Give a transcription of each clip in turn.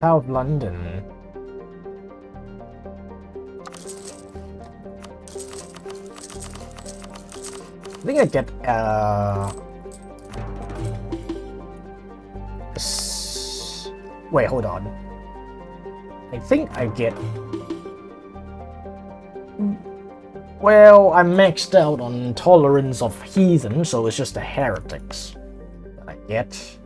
South London. I think I get wait, hold on. I think I get. Well, I'm maxed out on tolerance of heathen, so it's just the heretics that I get.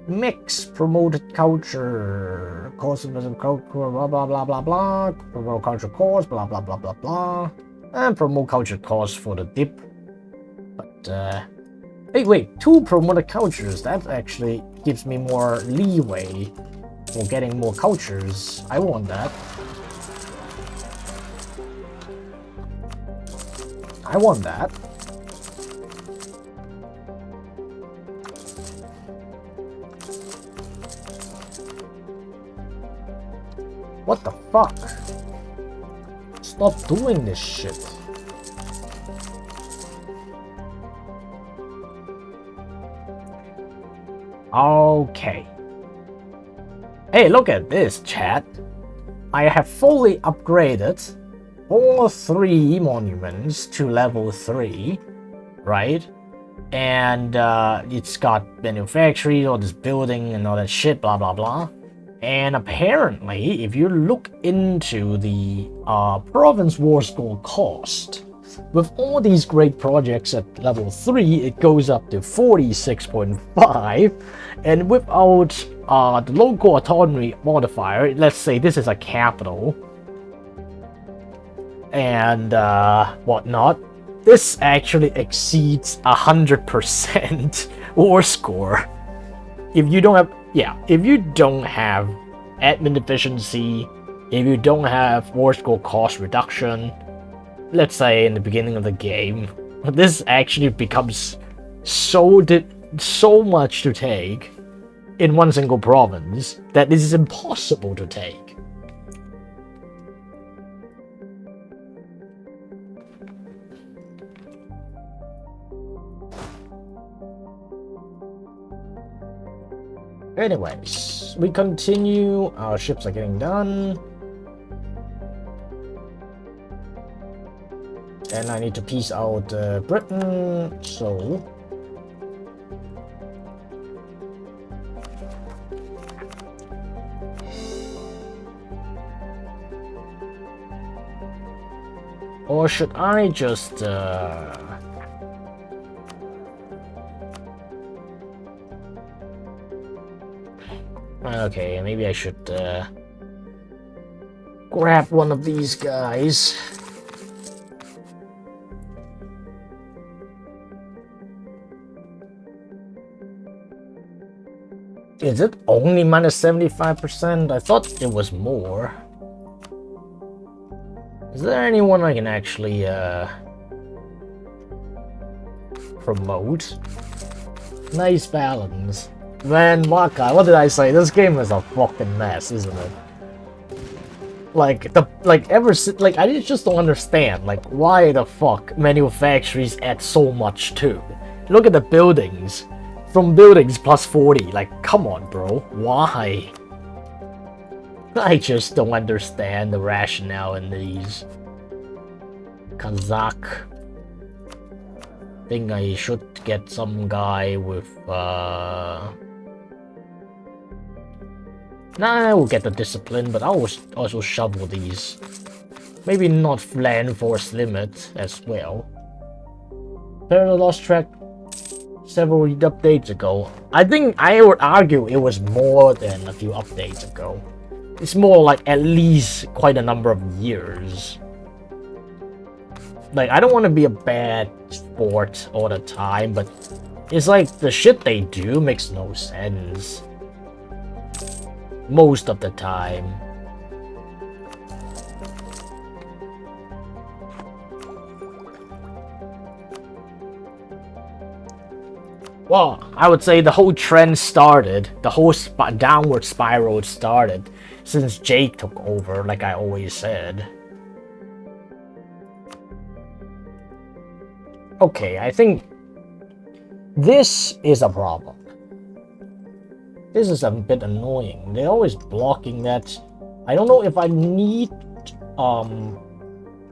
Mix promoted culture, cosmism culture, blah blah blah blah blah. Promote culture course, blah blah blah blah blah, and promote culture course for the dip. But hey, wait, 2 promoted cultures. That actually gives me more leeway for getting more cultures. I want that. I want that. What the fuck? Stop doing this shit. Okay. Hey, look at this, chat. I have fully upgraded all 3 monuments to level 3, right? And it's got manufacturing, all this building and all that shit, blah blah blah. And apparently, if you look into the province war score cost, with all these great projects at level 3, it goes up to 46.5, and without the local autonomy modifier, let's say this is a capital, and whatnot, this actually exceeds 100% war score. If you don't have, if you don't have admin efficiency, if you don't have war score cost reduction, let's say in the beginning of the game, this actually becomes so much to take in one single province that this is impossible to take. Anyways, we continue. Our ships are getting done. And I need to peace out Britain, so... Or should I just... Okay, maybe I should grab one of these guys. Is it only minus 75%? I thought it was more. Is there anyone I can actually promote? Nice balance. Man, Maka, what did I say? This game is a fucking mess, isn't it? I just don't understand, like, why the fuck manufacturers add so much too. Look at the buildings. From buildings plus 40, like, come on, bro. Why? I just don't understand the rationale in these. Kazakh. Think I should get some guy with, Nah, I will get the discipline, but I will also shovel these. Maybe not land force limit as well. Parallel lost track several updates ago. I think I would argue it was more than a few updates ago. It's more like at least quite a number of years. Like, I don't want to be a bad sport all the time, but it's like the shit they do makes no sense. Most of the time. Well, I would say the whole trend started, the whole downward spiral started since Jake took over, like I always said. Okay, I think this is a problem. This is a bit annoying. They're always blocking that. I don't know if I need...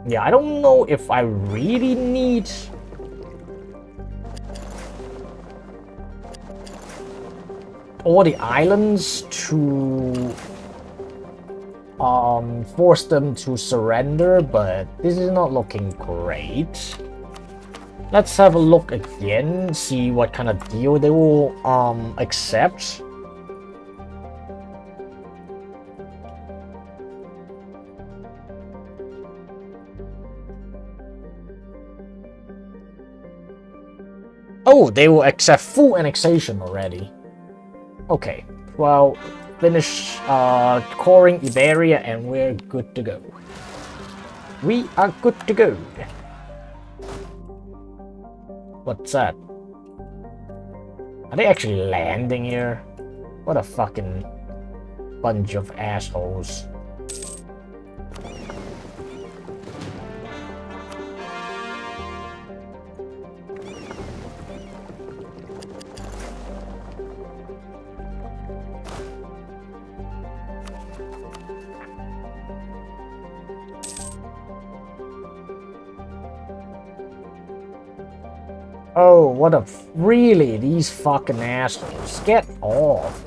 Yeah, I don't know if I really need... all the islands to... force them to surrender, but this is not looking great. Let's have a look again, see what kind of deal they will accept. Oh, they will accept full annexation already. Okay, well, finish coring Iberia and we're good to go. We are good to go. What's that? Are they actually landing here? What a fucking bunch of assholes. Oh, what a... Really? These fucking assholes. Get off.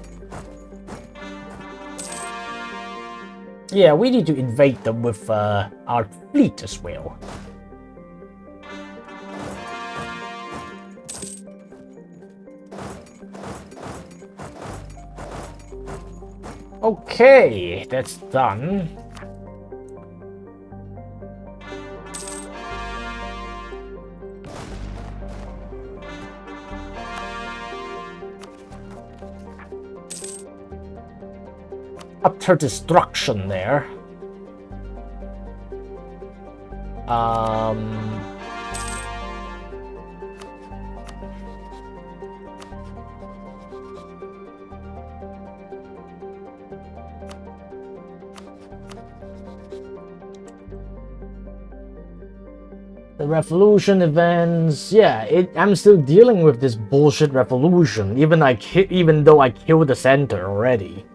Yeah, we need to invade them with our fleet as well. Okay, that's done. Utter destruction there. The revolution events, yeah, I'm still dealing with this bullshit revolution, even though I killed the center already.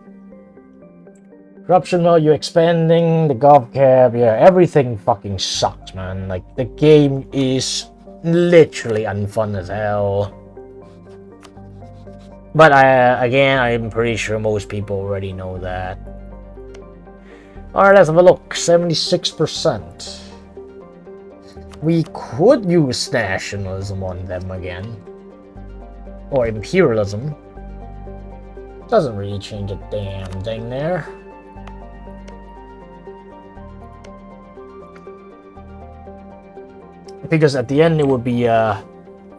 Corruption while you're expanding, the GovCap, yeah, everything fucking sucks, man. Like, the game is literally unfun as hell. But again, I'm pretty sure most people already know that. Alright, let's have a look. 76%. We could use nationalism on them again. Or imperialism. Doesn't really change a damn thing there. Because at the end it would be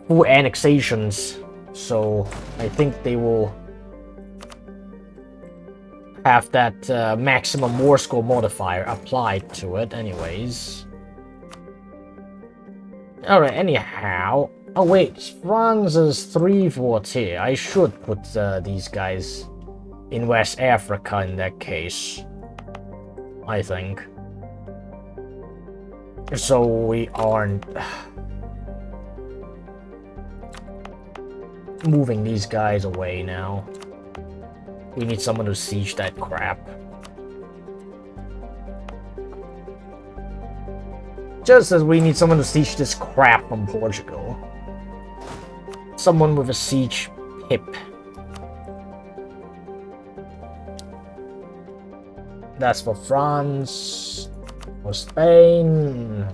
full annexations, so I think they will have that maximum war score modifier applied to it anyways. Alright, anyhow. Oh wait, France is 3 forts here. I should put these guys in West Africa in that case, I think. So we aren't moving these guys away now. We need someone to siege that crap. Just as we need someone to siege this crap from Portugal. Someone with a siege pip. That's for France. For Spain.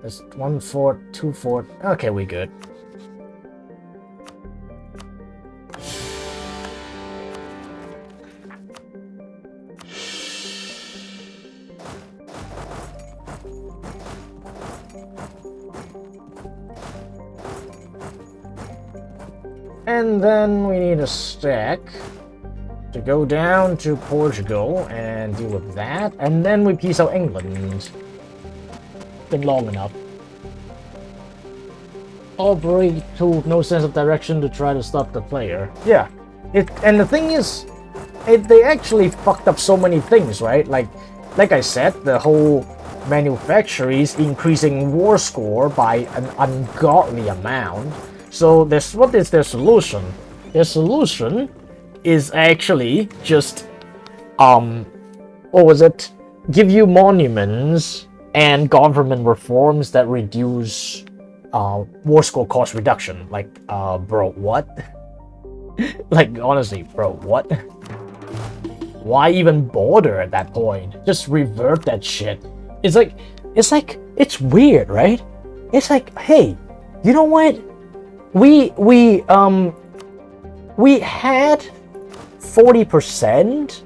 There's 1 fort, 2 fort. Okay, we good. And then we need a stack to go down to Portugal and deal with that, and then we peace out England. Been long enough. Operate to no sense of direction to try to stop the player. Yeah, and the thing is, they actually fucked up so many things, right? Like I said, the whole manufactories increasing war score by an ungodly amount. So what is their solution? Their solution is actually just what was it? Give you monuments and government reforms that reduce war score cost reduction. Like, bro, what? Like, honestly, bro, what? Why even bother at that point? Just revert that shit. It's weird, right? It's like, hey, you know what? We had 40%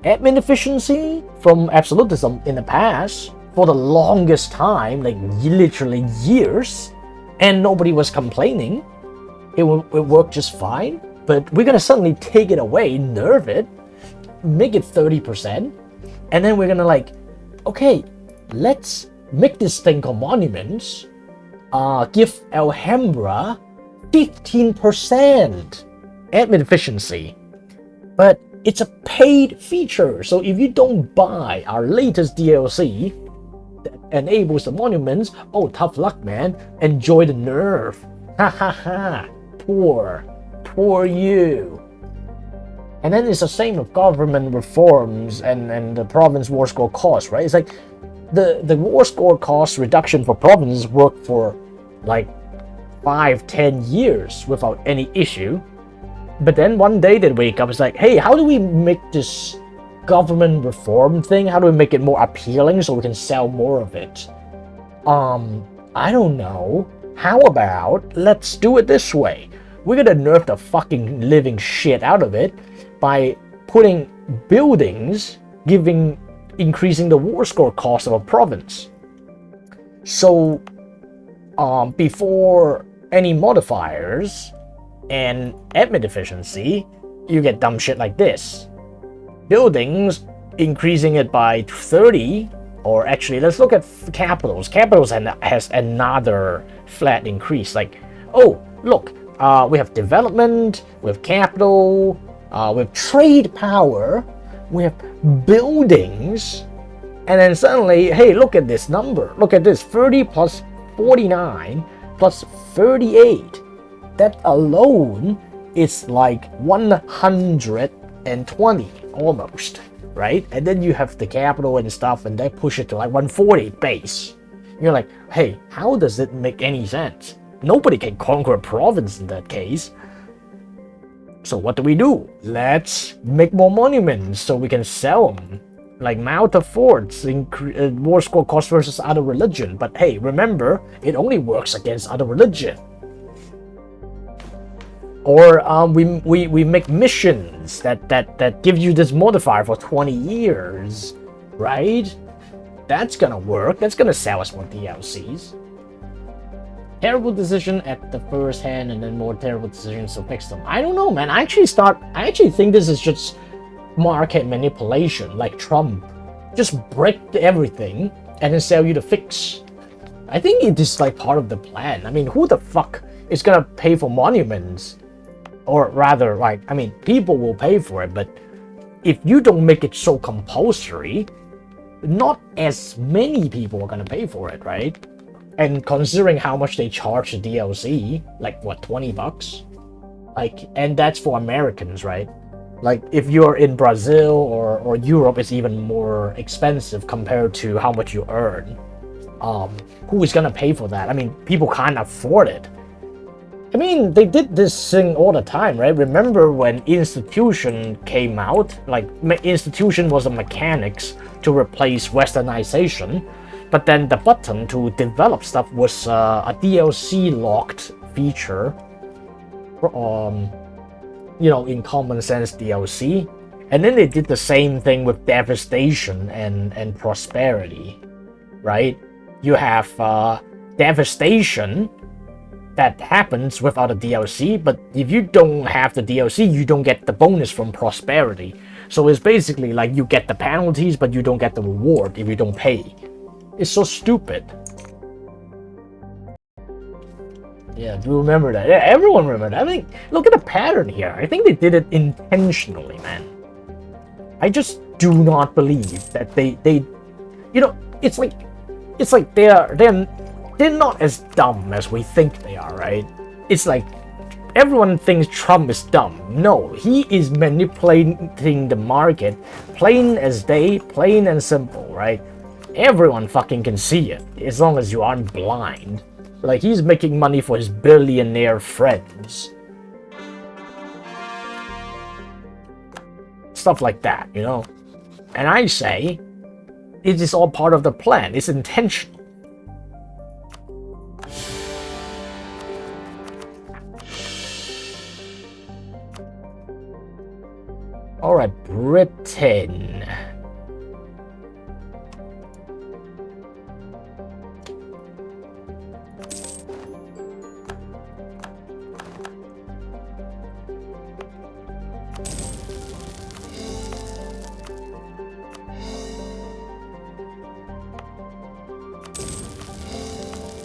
admin efficiency from absolutism in the past for the longest time, like literally years, and nobody was complaining. It worked just fine, but we're gonna suddenly take it away, nerf it, make it 30%, and then we're gonna like, okay, let's make this thing called monuments, give Alhambra 15% admin efficiency, but it's a paid feature, so if you don't buy our latest DLC that enables the monuments, oh, tough luck, man, enjoy the nerf. Ha ha ha, poor you. And then it's the same with government reforms and the province war score cost, right? It's like the war score cost reduction for provinces worked for like 5-10 years without any issue. But then one day they wake up, it's like, hey, how do we make this government reform thing? How do we make it more appealing so we can sell more of it? I don't know. How about let's do it this way? We're gonna nerf the fucking living shit out of it by putting buildings, increasing the war score cost of a province. So, before any modifiers and admin efficiency, you get dumb shit like this. Buildings, increasing it by 30, or actually, let's look at capitals. Capitals has another flat increase. Like, oh, look, we have development, we have capital, we have trade power, we have buildings, and then suddenly, hey, look at this number. Look at this, 30 plus 49 plus 38. That alone is like 120 almost, right? And then you have the capital and stuff, and they push it to like 140 base. You're like, hey, how does it make any sense? Nobody can conquer a province in that case. So what do? Let's make more monuments so we can sell them. Like Mount of Forts, war score cost versus other religion. But hey, remember, it only works against other religion. Or we make missions that give you this modifier for 20 years, right? That's gonna work. That's gonna sell us more DLCs. Terrible decision at the first hand, and then more terrible decisions to fix them. I don't know, man. I actually think this is just market manipulation, like Trump. Just break everything and then sell you the fix. I think it is like part of the plan. I mean, who the fuck is gonna pay for monuments? Or rather, like, I mean, people will pay for it, but if you don't make it so compulsory, not as many people are gonna pay for it, right? And considering how much they charge the DLC, like what, $20? Like, and that's for Americans, right? Like, if you're in Brazil or Europe, it's even more expensive compared to how much you earn. Who is gonna pay for that? I mean, people can't afford it. I mean, they did this thing all the time, right? Remember when Institution came out? Like, Institution was a mechanics to replace Westernization, but then the button to develop stuff was a DLC-locked feature, in Common Sense DLC. And then they did the same thing with Devastation and Prosperity, right? You have Devastation that happens without a DLC, but if you don't have the DLC, you don't get the bonus from Prosperity. So it's basically like you get the penalties, but you don't get the reward if you don't pay. It's so stupid. Yeah, do you remember that? Yeah, everyone remember that. I mean, look at the pattern here. I think they did it intentionally, man. I just do not believe that they it's like they're not as dumb as we think they are, right? It's like everyone thinks Trump is dumb. No, he is manipulating the market, plain as day, plain and simple, right? Everyone fucking can see it, as long as you aren't blind. Like, he's making money for his billionaire friends. Stuff like that, you know? And I say, it is all part of the plan. It's intentional. Alright, Britain.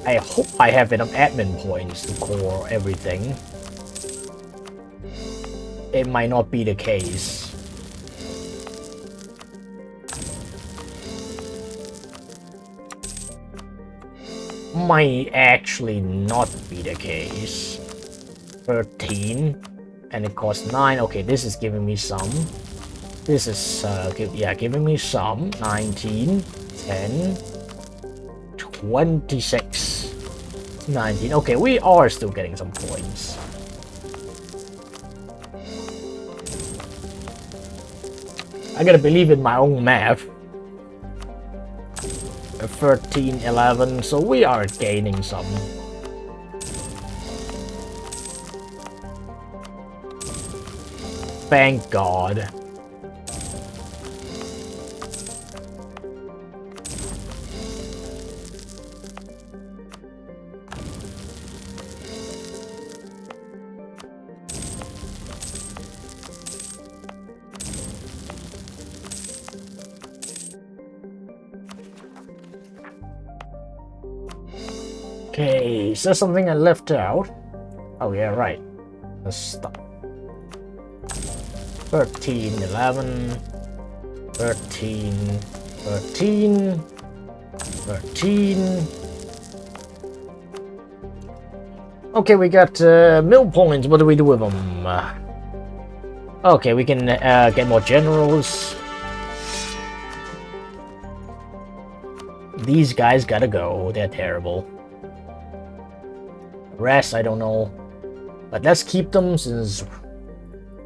I hope I have enough admin points to core everything. It might not be the case. Might actually not be the case. 13, and it costs 9. Okay, this is giving me some. This is giving me some. 19, 10, 26, 19. Okay, we are still getting some points. I gotta believe in my own math. 13, 11, so we are gaining some. Thank God. Okay, is there something I left out? Oh yeah, right. Let's stop. 13, 11, 13, 13, 13. Okay, we got mill points. What do we do with them? Okay, we can get more generals. These guys gotta go. They're terrible. Rest, I don't know. But let's keep them, since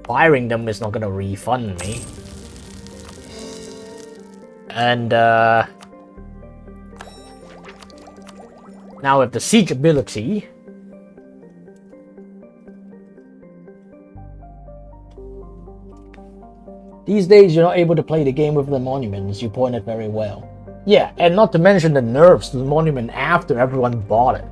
firing them is not gonna refund me. And now with the siege ability, these days you're not able to play the game with the monuments. You pointed very well. Yeah, and not to mention the nerfs to the monument after everyone bought it.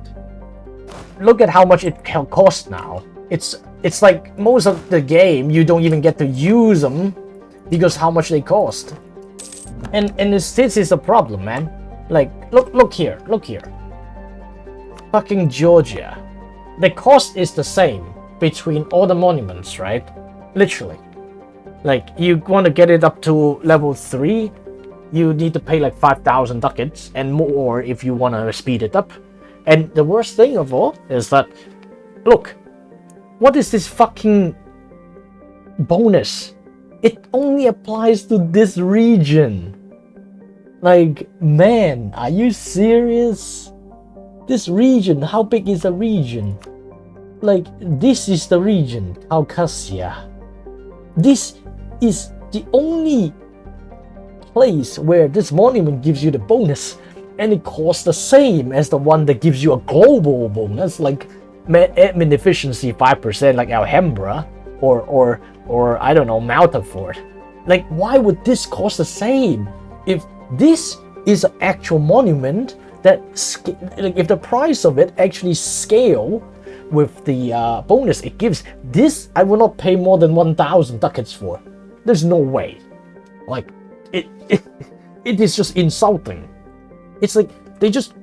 Look at how much it can cost now. It's like most of the game you don't even get to use them because how much they cost. And this is a problem, man. Like, look here. Fucking Georgia. The cost is the same between all the monuments, right? Literally. Like, you want to get it up to level 3, you need to pay like 5,000 ducats and more if you want to speed it up. And the worst thing of all is that, look, what is this fucking bonus? It only applies to this region. Like, man, are you serious? This region, how big is the region? Like, this is the region, Caucasia. This is the only place where this monument gives you the bonus. And it costs the same as the one that gives you a global bonus, like admin efficiency 5%, like Alhambra, or I don't know, Maltafort. Like, why would this cost the same? If this is an actual monument that, like, if the price of it actually scale with the bonus it gives, this I will not pay more than 1,000 ducats for. There's no way. Like, it is just insulting. It's like they just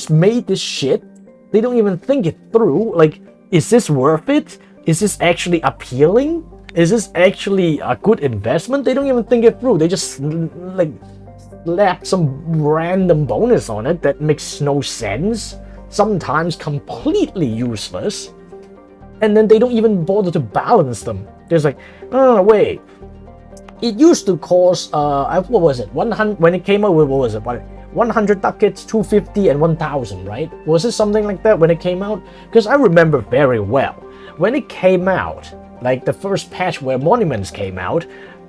made this shit. They don't even think it through. Like, is this worth it? Is this actually appealing? Is this actually a good investment? They don't even think it through. They just like slap some random bonus on it that makes no sense. Sometimes completely useless. and then they don't even bother to balance them. There's like, oh wait, it used to cost what was it, 100 when it came out with, what was it, 100 ducats, 250 and 1000, right? Was it something like that when it came out? Because I remember very well when it came out, like the first patch where monuments came out,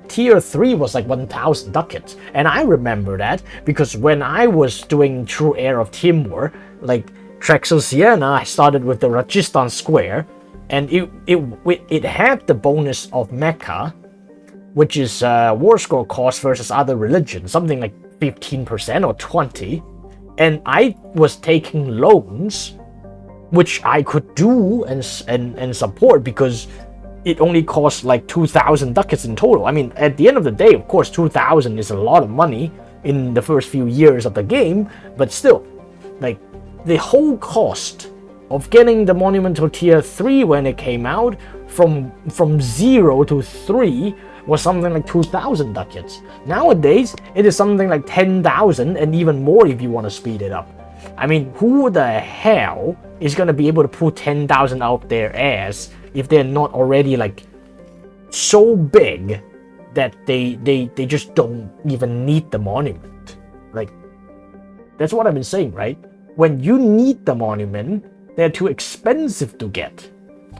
tier 3 was like 1000 ducats, and I remember that because when I was doing True Air of Timor, like Trexel Sienna, I started with the Rajasthan Square, and it had the bonus of Mecca, which is war score cost versus other religions, something like 15% or 20%, and I was taking loans, which I could do and support because it only costs like 2,000 ducats in total. I mean, at the end of the day, of course, 2,000 is a lot of money in the first few years of the game, but still, like, the whole cost of getting the Monumental Tier 3 when it came out, from 0 to 3, was something like 2,000 ducats. Nowadays, it is something like 10,000 and even more if you want to speed it up. I mean, who the hell is going to be able to pull 10,000 out their ass if they're not already like so big that they just don't even need the monument? Like, that's what I've been saying, right? When you need the monument, they're too expensive to get.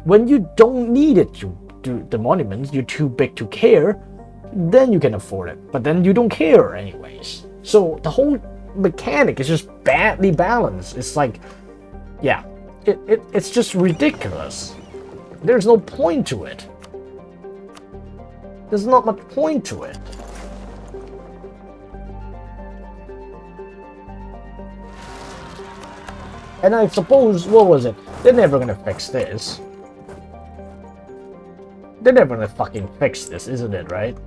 When you don't need it, the monuments, you're too big to care, then you can afford it. But then you don't care anyways. So the whole mechanic is just badly balanced. It's like, yeah, it's just ridiculous. There's no point to it. There's not much point to it. And I suppose, what was it? They're never gonna fix this. They're never gonna fucking fix this, isn't it, right?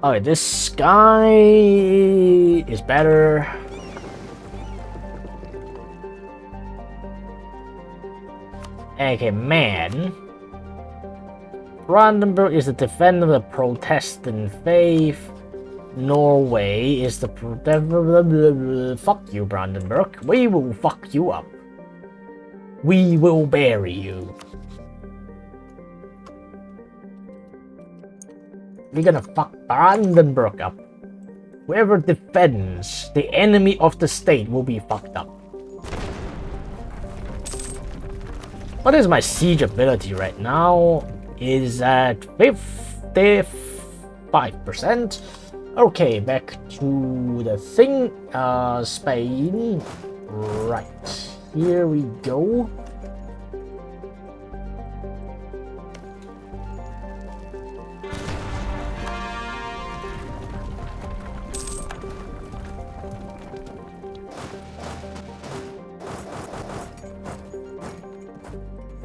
Alright, this guy is better. Okay, man. Brandenburg is the defender of the Protestant faith. Norway is the fuck you, Brandenburg. We will fuck you up. We will bury you. We're gonna fuck Brandenburg up. Whoever defends the enemy of the state will be fucked up. What is my siege ability right now? Is at 55%. Okay, back to the thing. Spain. Right. Here we go.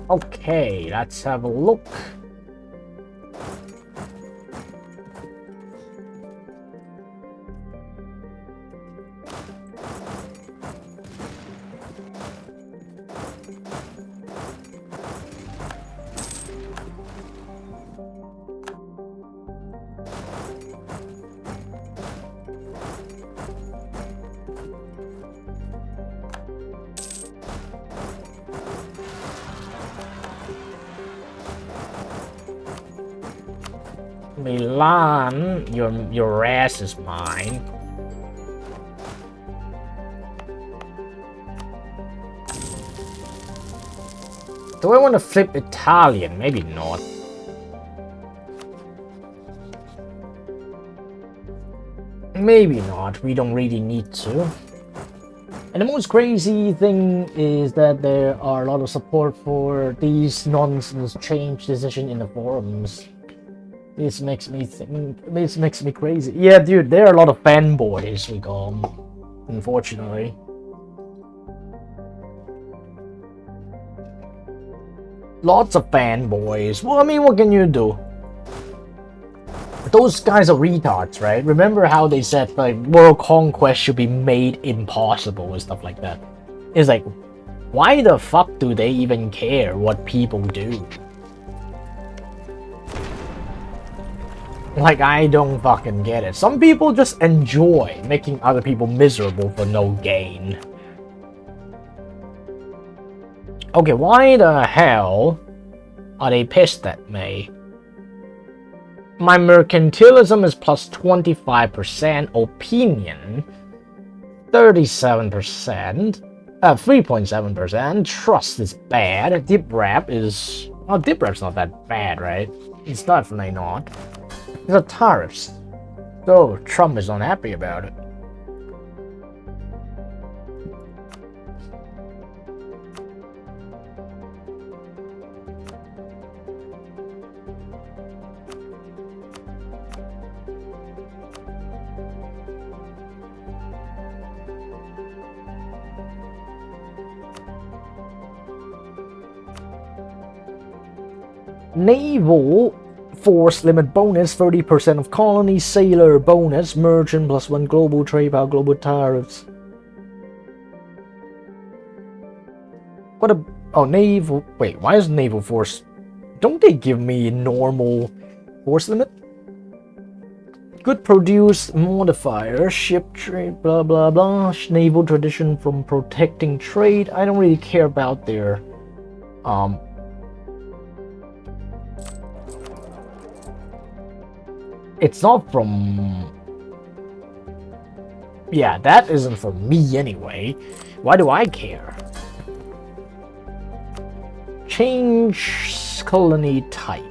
Okay, let's have a look. Milan, your ass is mine. Do I want to flip Italian? Maybe not. Maybe not. We don't really need to. And the most crazy thing is that there are a lot of support for these nonsense change decision in the forums. This makes me think. This makes me crazy. Yeah, dude, there are a lot of fanboys we call them, unfortunately. Lots of fanboys. Well, I mean, what can you do? Those guys are retards, right? Remember how they said like World Conquest should be made impossible and stuff like that? It's like, why the fuck do they even care what people do? Like, I don't fucking get it. Some people just enjoy making other people miserable for no gain. Okay, why the hell are they pissed at me? My mercantilism is plus 25%, opinion 37%, 3.7%, trust is bad, dip rap is... Oh, dip rap's not that bad, right? It's definitely not. These are tariffs. So, Trump is unhappy about it. Naval force limit bonus, 30% of colony, sailor bonus, merchant +1 global trade power, global tariffs. What a... Oh, naval... Wait, why is naval force... Don't they give me normal force limit? Good produce modifier, ship trade, blah blah blah, naval tradition from protecting trade. I don't really care about their... It's not from... Yeah, that isn't for me anyway. Why do I care? Change colony type.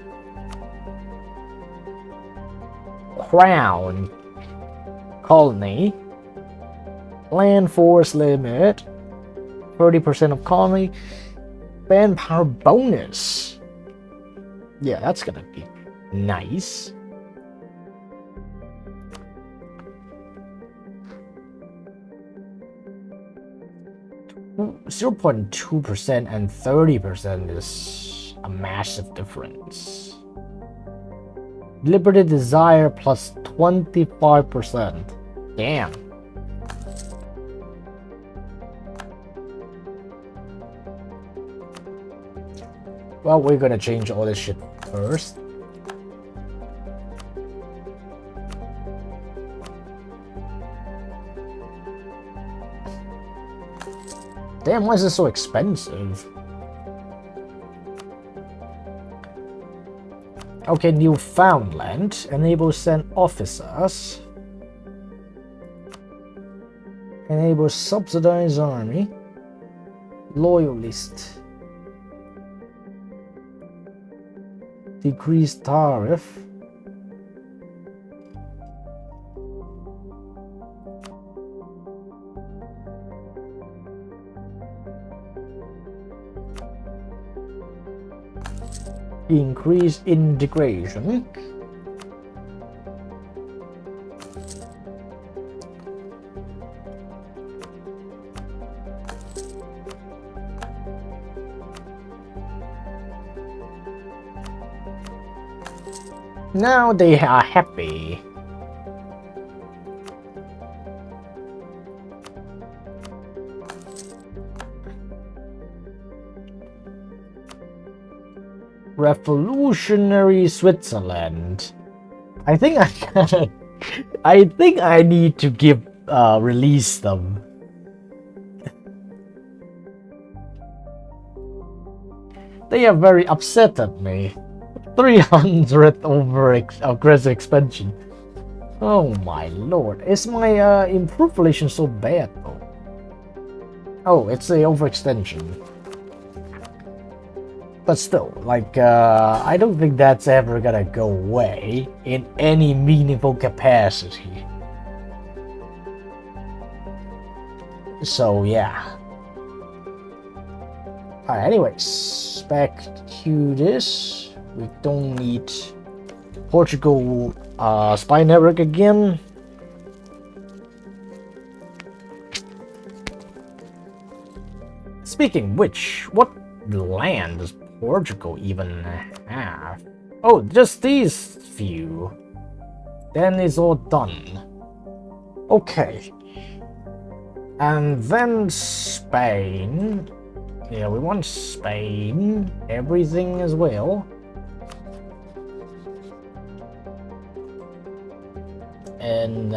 Crown colony. Land force limit. 30% of colony. Manpower bonus. Yeah, that's gonna be nice. 0.2% and 30% is a massive difference. Liberty desire plus 25%. Damn. Well, we're gonna change all this shit first. Damn, why is this so expensive? Okay, Newfoundland. Enable send officers. Enable subsidize army. Loyalist. Decrease tariff. Increase integration. Now they are happy. Revolutionary Switzerland. I think I need to give release them. They are very upset at me. 300 over aggressive expansion. Oh my lord. Is my improved relation so bad though? Oh, it's a overextension. But still, like, I don't think that's ever gonna go away in any meaningful capacity. So, yeah. Alright, anyways, back to this. We don't need Portugal spy network again. Speaking which, what land does Portugal even have? Oh, just these few. Then it's all done. Okay. And then Spain. Yeah, we want Spain. Everything as well. And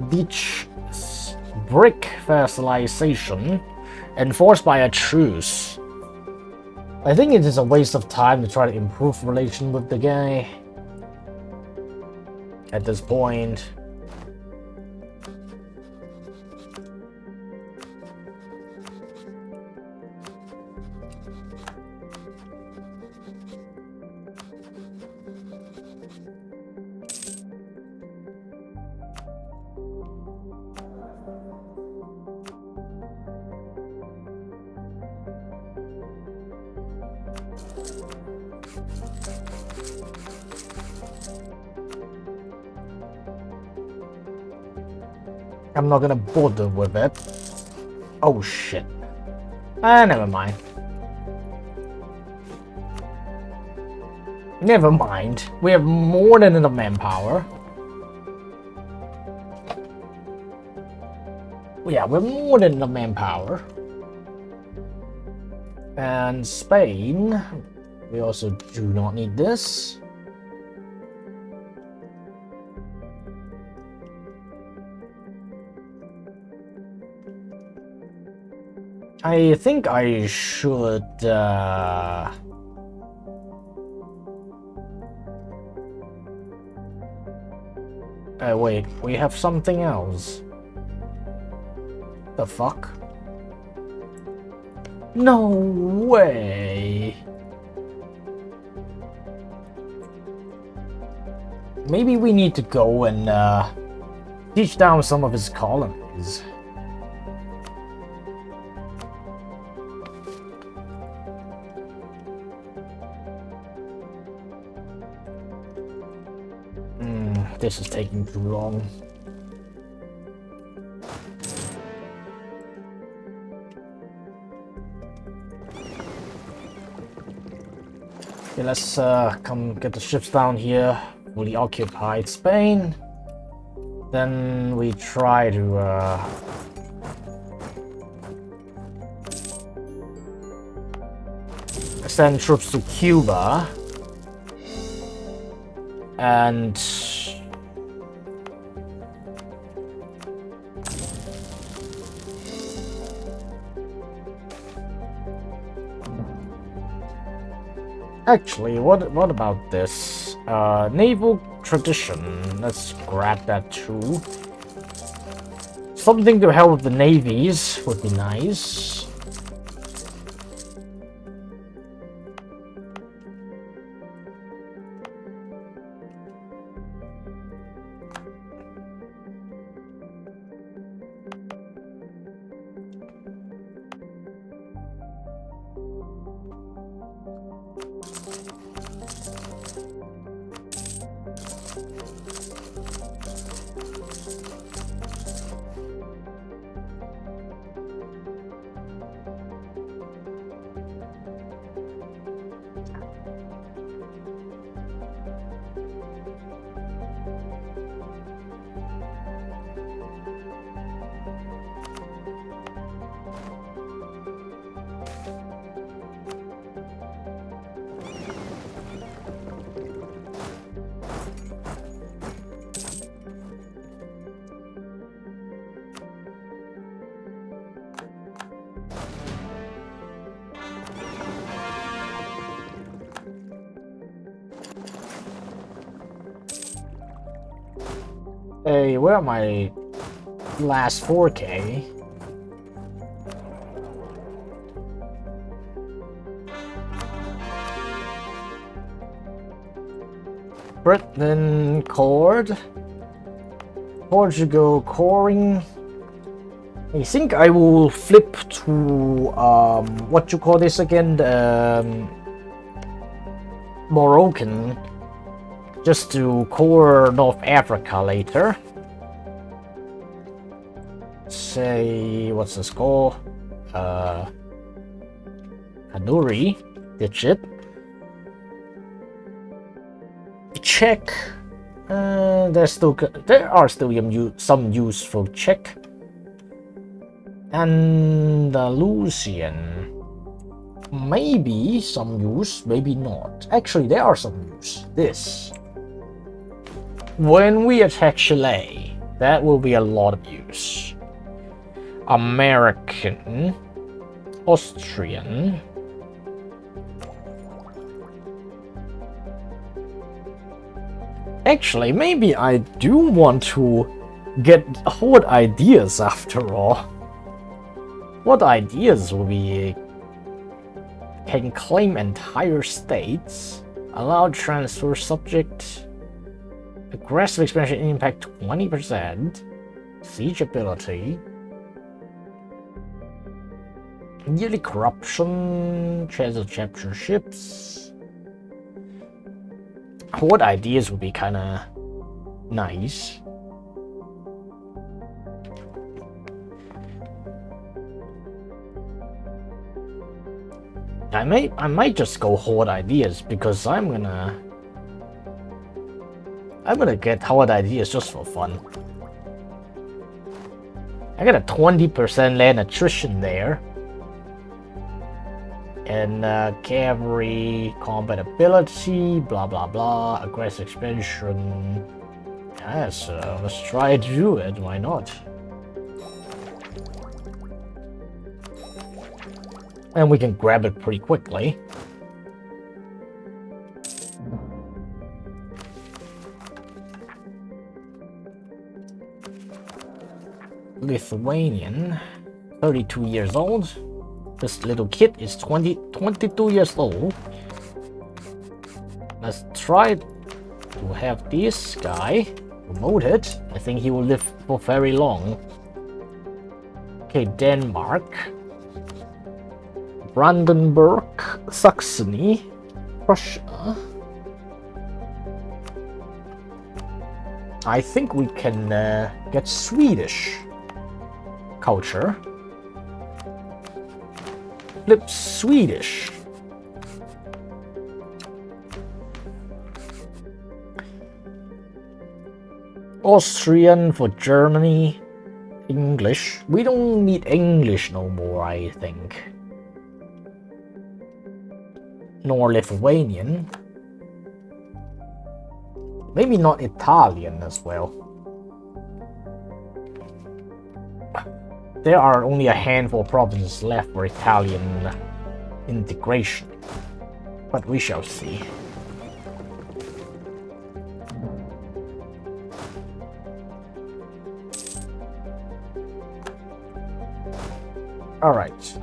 beach brick fertilization enforced by a truce. I think it is a waste of time to try to improve relation with the guy at this point. I'm not gonna bother with it. Oh shit. Never mind. Never mind. We have more than enough manpower. Yeah, we have more than enough manpower. And Spain, we also do not need this. I think I should wait, we have something else. The fuck? No way. Maybe we need to go and teach down some of his colonies. This is taking too long. Okay, let's come get the ships down here. Fully occupied Spain. Then we try to send troops to Cuba. And actually, what about this? Naval tradition. Let's grab that too. Something to help with the navies would be nice. Hey, where are my last 4K? Britain cored. Portugal coring. I think I will flip to what you call this again? Moroccan. Just to core North Africa later. say, what's the score? Kanuri, digit. Check. There are still some useful check. Andalusian. Maybe some use, maybe not. Actually, there are some use. This. When we attack Chile, that will be a lot of use. American. Austrian. Actually, maybe I do want to get horde ideas after all. What ideas will be can claim entire states, allow transfer subject, aggressive expansion impact 20%, siege ability, yearly corruption, chance of capture ships. Horde ideas would be kinda nice. I might just go horde ideas because I'm gonna get horde ideas just for fun. I got a 20% land attrition there. And cavalry, combat ability, blah blah blah, aggressive expansion. Yes, let's try to do it, why not? And we can grab it pretty quickly. Lithuanian, 32 years old. This little kid is 22 years old. Let's try to have this guy promoted. I think he will live for very long. Okay, Denmark. Brandenburg, Saxony, Prussia. I think we can get Swedish culture. Flip Swedish. Austrian for Germany. English. We don't need English no more, I think. Nor Lithuanian. Maybe not Italian as well. There are only a handful of provinces left for Italian integration, but we shall see. Alright,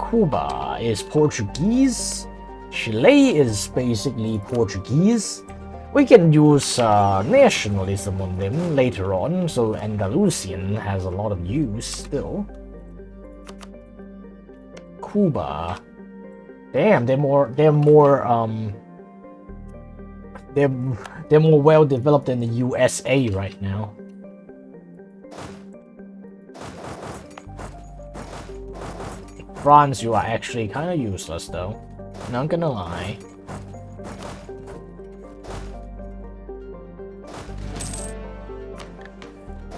Cuba is Portuguese. Chile is basically Portuguese. We can use nationalism on them later on, so Andalusian has a lot of use still. Cuba, damn, they're more well developed than the USA right now. France, you are actually kind of useless though, not gonna lie.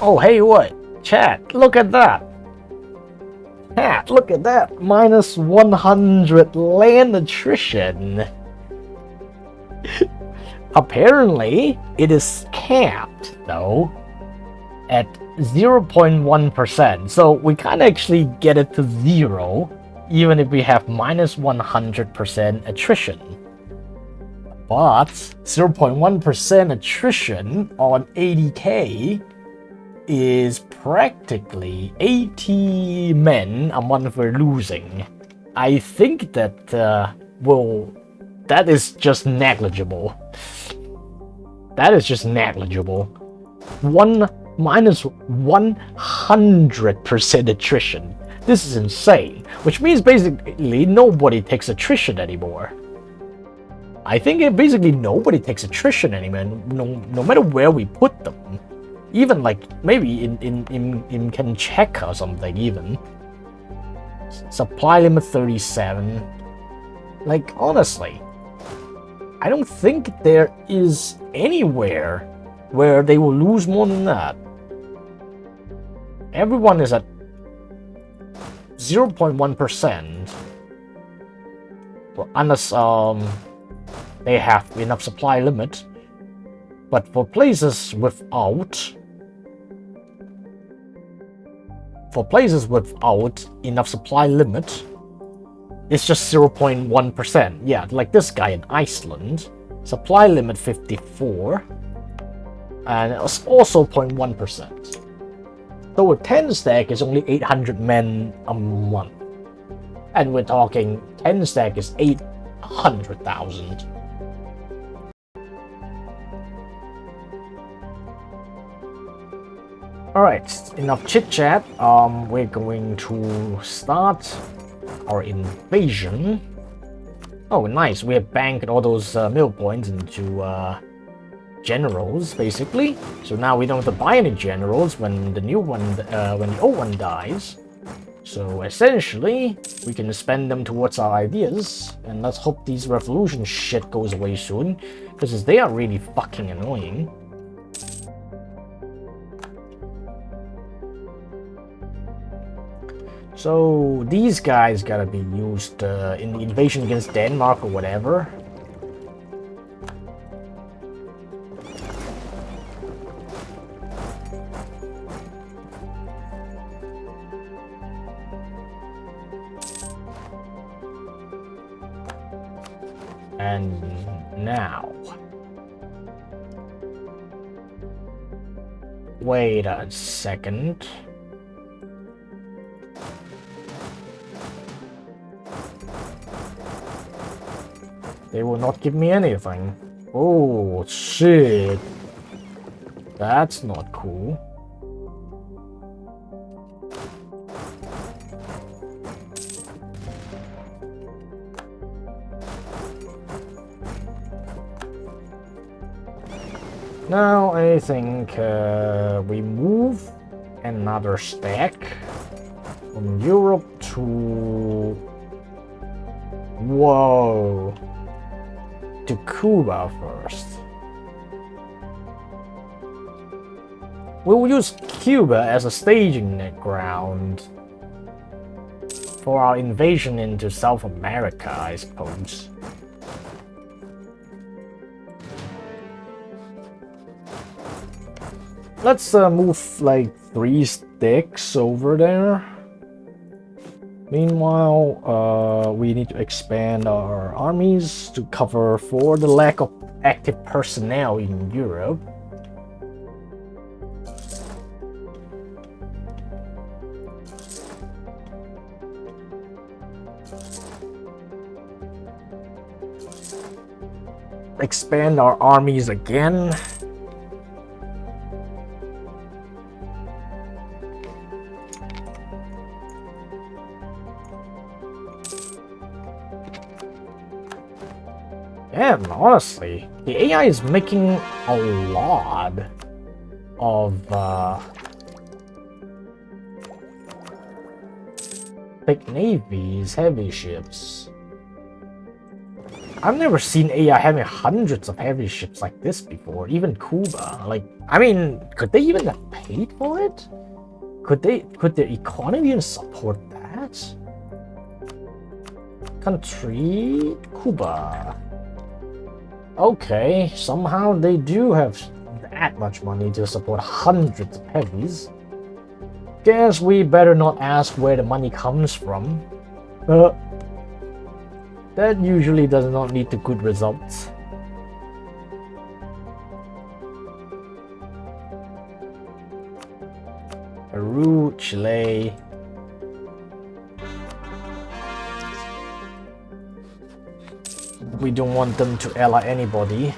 Oh, hey, what? Chat, look at that. Chat, look at that. Minus 100 land attrition. Apparently, it is capped, though, at 0.1%. So we can't actually get it to 0, even if we have minus 100% attrition. But 0.1% attrition on 80k is practically 80 men a month we're losing. I think that that is just negligible. That is just negligible. Minus 100% attrition. This is insane. Which means basically nobody takes attrition anymore. I think basically nobody takes attrition anymore, no matter where we put them. Even like maybe in Kamchadals or something even. Supply limit 37. Like honestly, I don't think there is anywhere where they will lose more than that. Everyone is at 0.1%. Well, unless they have enough supply limit. But for places without enough supply limit, it's just 0.1%. Yeah, like this guy in Iceland, supply limit 54, and it's also 0.1%. So a 10 stack is only 800 men a month, and we're talking 10 stack is 800,000. Alright, enough chit chat. We're going to start our invasion. Oh, nice. We have banked all those mill points into generals, basically. So now we don't have to buy any generals when the new one, when the old one dies. So essentially, we can spend them towards our ideas, and let's hope these revolution shit goes away soon, because they are really fucking annoying. So these guys gotta be used in the invasion against Denmark or whatever. And now... Wait a second. They will not give me anything. Oh, shit. That's not cool. Now I think we move another stack from Europe to... Whoa. To Cuba first. We'll use Cuba as a staging ground for our invasion into South America, I suppose. Let's move like 3 sticks over there. Meanwhile, we need to expand our armies to cover for the lack of active personnel in Europe. Expand our armies again. Yeah, honestly, the AI is making a lot of big navies, heavy ships. I've never seen AI having hundreds of heavy ships like this before, even Cuba. Like, I mean, could they even have paid for it? Could their economy even support that? Country, Cuba. Okay, somehow they do have that much money to support hundreds of heavies. Guess we better not ask where the money comes from. That usually does not lead to good results. Peru, Chile. We don't want them to ally anybody,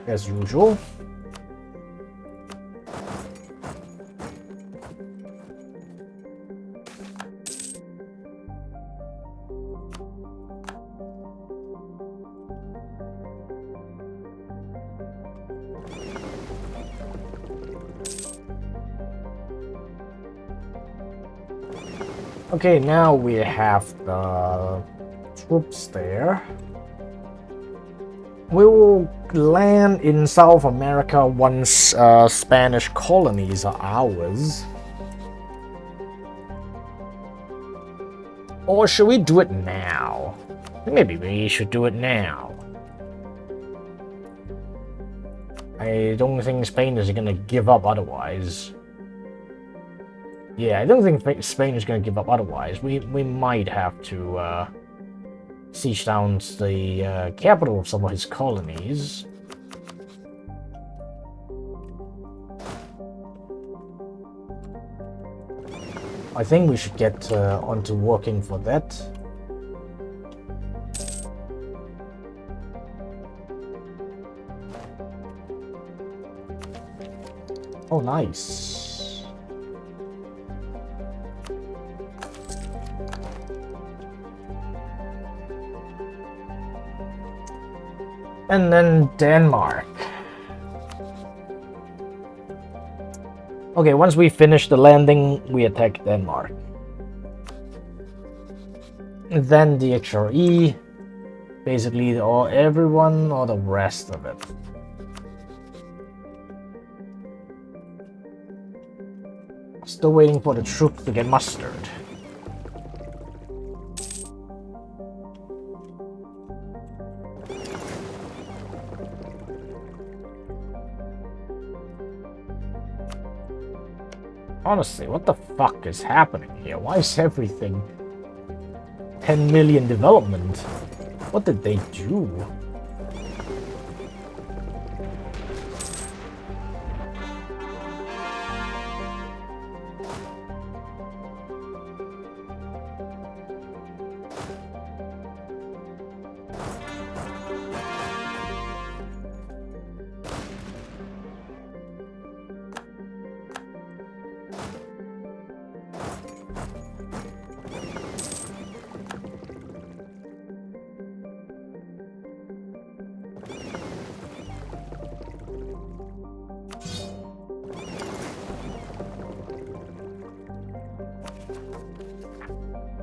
as usual. Okay, now we have the troops there. We will land in South America once Spanish colonies are ours. Or should we do it now? Maybe we should do it now. I don't think Spain is gonna give up otherwise. Yeah, I don't think Spain is gonna give up otherwise. We might have to siege down the capital of some of his colonies. I think we should get onto working for that. Oh, nice. And then Denmark. Okay, once we finish the landing, we attack Denmark. And then the XRE, basically everyone or the rest of it. Still waiting for the troops to get mustered. Honestly, what the fuck is happening here? Why is everything 10 million development? What did they do?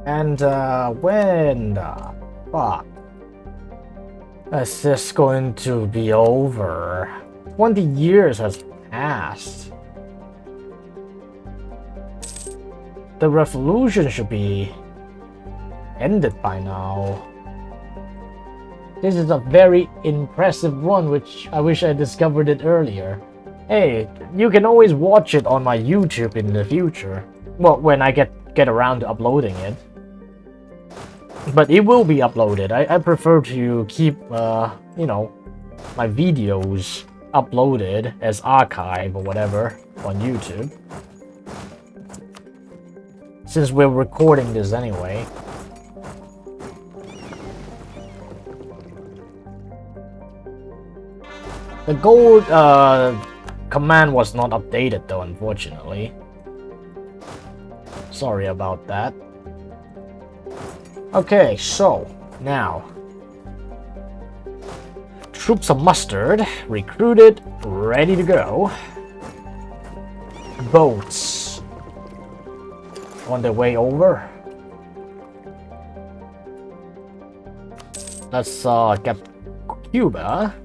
And when the fuck is this going to be over? 20 years has passed. The revolution should be ended by now. This is a very impressive one, which I wish I discovered it earlier. Hey, you can always watch it on my YouTube in the future. Well, when I get around to uploading it. But it will be uploaded. I prefer to keep, you know, my videos uploaded as archive or whatever on YouTube. Since we're recording this anyway. The gold command was not updated though, unfortunately. Sorry about that. Okay, so now troops are mustered, recruited, ready to go. Boats on their way over. Let's get Cuba.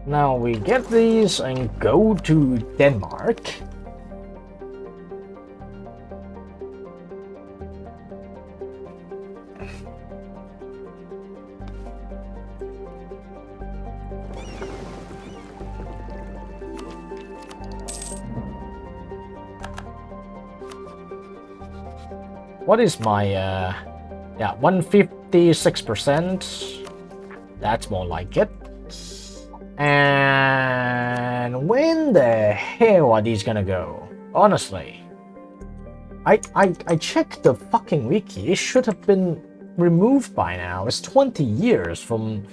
Now we get these and go to Denmark. What is my, yeah, 156%. That's more like it. And when the hell are these gonna go? Honestly. I checked the fucking wiki. It should have been removed by now. It's 20 years from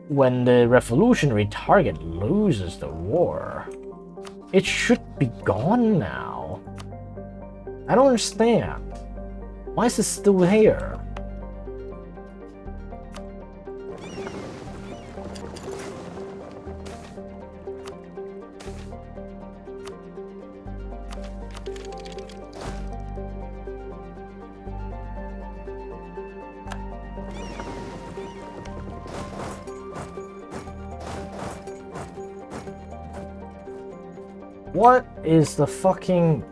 when the revolutionary target loses the war. It should be gone now. I don't understand. Why is it still here? What is the fucking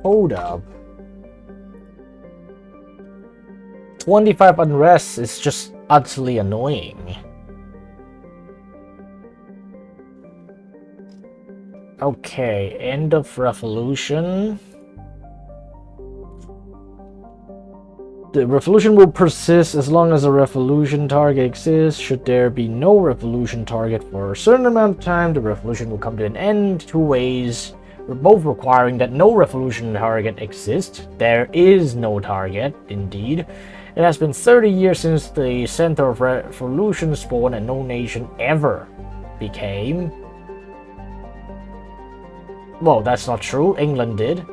hold up? 25 unrest is just utterly annoying. Okay, end of revolution. The revolution will persist as long as a revolution target exists. Should there be no revolution target for a certain amount of time, the revolution will come to an end. Two ways, both requiring that no revolution target exists. There is no target, indeed. It has been 30 years since the center of revolution spawned and no nation ever became. Well, that's not true. England did.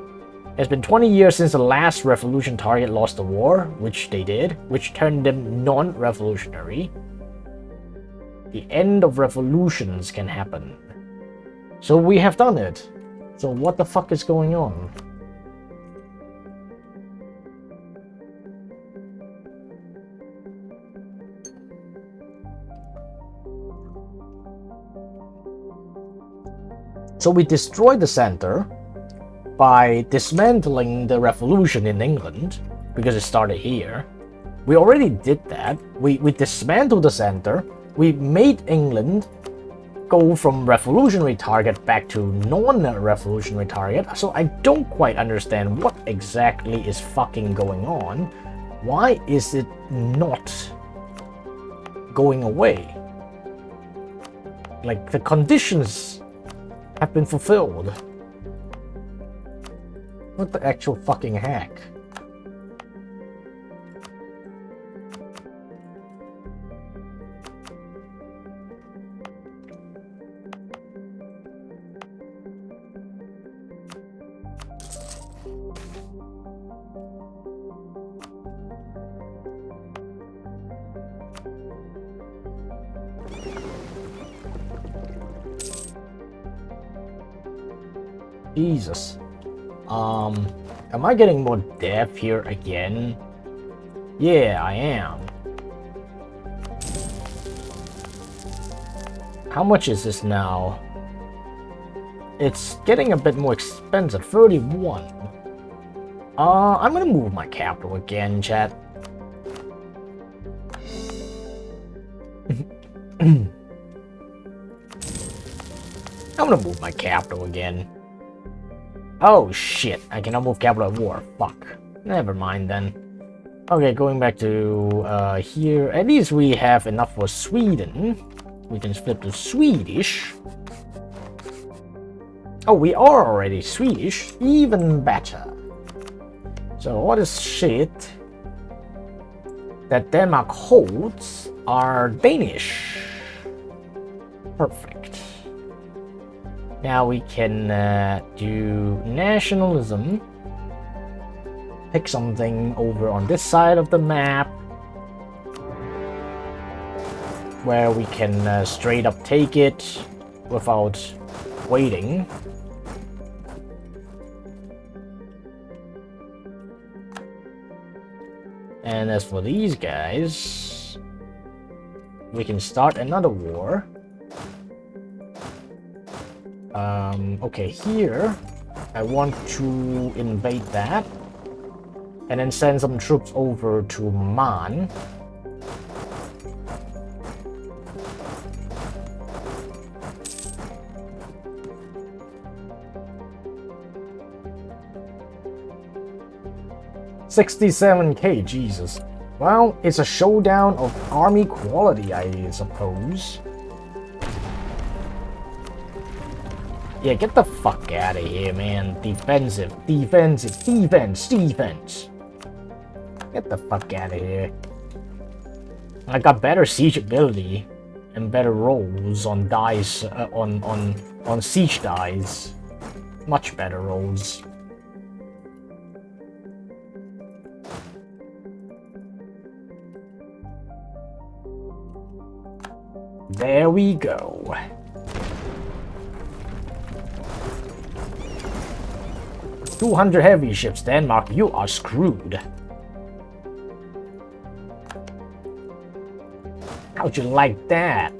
It's been 20 years since the last revolution target lost the war, which they did, which turned them non-revolutionary. The end of revolutions can happen. So we have done it. So what the fuck is going on? So we destroyed the center by dismantling the revolution in England, because it started here. We already did that. We dismantled the center. We made England go from revolutionary target back to non-revolutionary target. So I don't quite understand what exactly is fucking going on. Why is it not going away? Like, the conditions have been fulfilled. What the actual fucking heck? Jesus. Am I getting more depth here again? Yeah, I am. How much is this now? It's getting a bit more expensive, 31. I'm gonna move my capital again, chat. I'm gonna move my capital again. Oh shit, I cannot move capital at war. Fuck. Never mind then. Okay, going back to here. At least we have enough for Sweden. We can flip to Swedish. Oh, we are already Swedish. Even better. So all this shit that Denmark holds are Danish. Perfect. Now we can do nationalism. Pick something over on this side of the map where we can straight up take it without waiting. And as for these guys, we can start another war. Okay, here I want to invade that and then send some troops over to Man. $67K, Jesus. Well, it's a showdown of army quality, I suppose. Yeah, get the fuck out of here, man. Defensive, defensive, defense, defense. Get the fuck out of here. I got better siege ability. and better rolls on dice, on siege dice. Much better rolls. There we go. "200 heavy ships, Denmark, you are screwed." How'd you like that?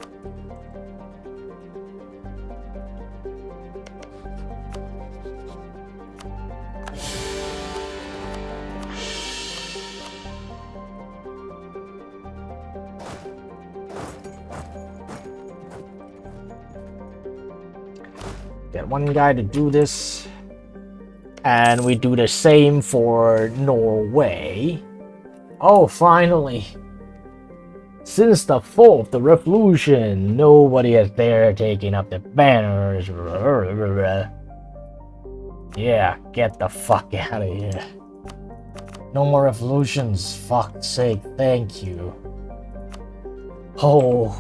Get one guy to do this. And we do the same for Norway. Oh, finally. Since the fall of the revolution, nobody has dared taking up the banners. Yeah, get the fuck out of here. No more revolutions, fuck's sake, thank you. Oh,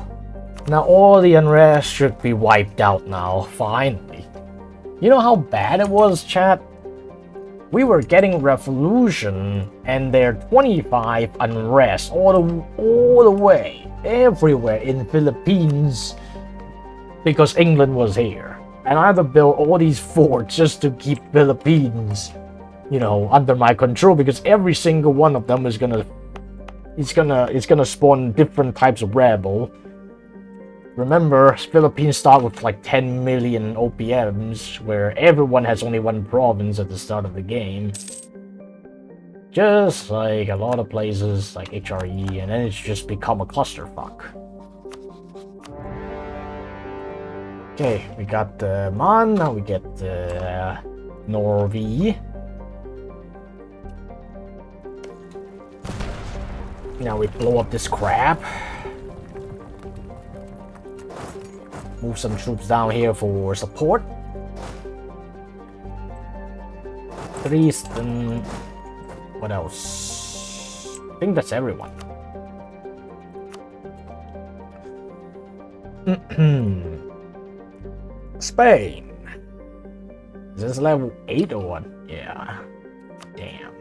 now all the unrest should be wiped out now, finally. You know how bad it was, chat? We were getting revolution and their 25 unrest all the way, everywhere in Philippines, because England was here. And I had to build all these forts just to keep Philippines, you know, under my control, because every single one of them is gonna spawn different types of rebel. Remember, Philippines start with like 10 million OPMs, where everyone has only one province at the start of the game. Just like a lot of places like HRE, and then it's just become a clusterfuck. Okay, we got the Man, now we get the Norway. Now we blow up this crap. Move some troops down here for support. Dresden. What else? I think that's everyone. Spain. Is this level 8 or what? Yeah. Damn.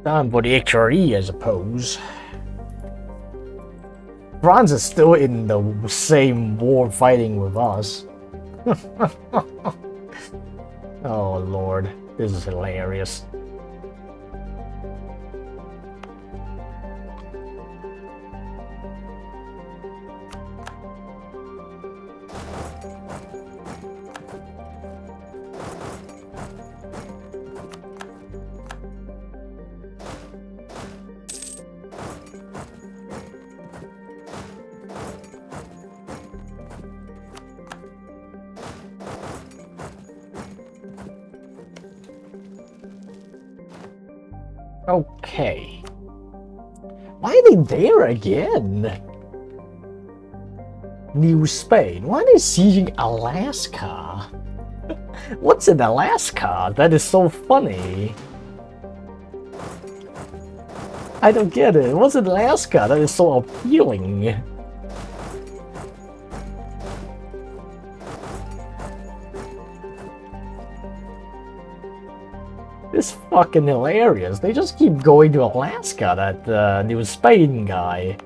Time for the HRE, I suppose. France is still in the same war fighting with us. Oh lord, this is hilarious. Okay. Why are they there again? New Spain. Why are they sieging Alaska? What's in Alaska? That is so funny. I don't get it. What's in Alaska that is so appealing? It's fucking hilarious. They just keep going to Alaska, that New Spain guy.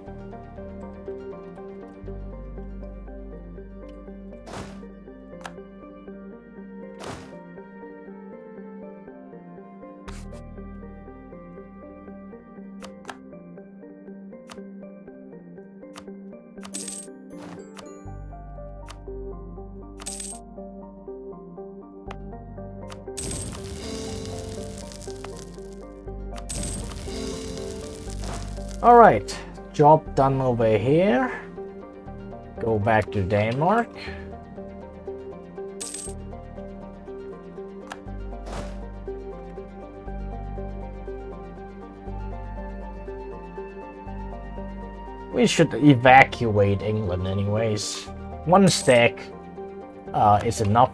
Alright, job done over here. Go back to Denmark. We should evacuate England anyways. One stack is enough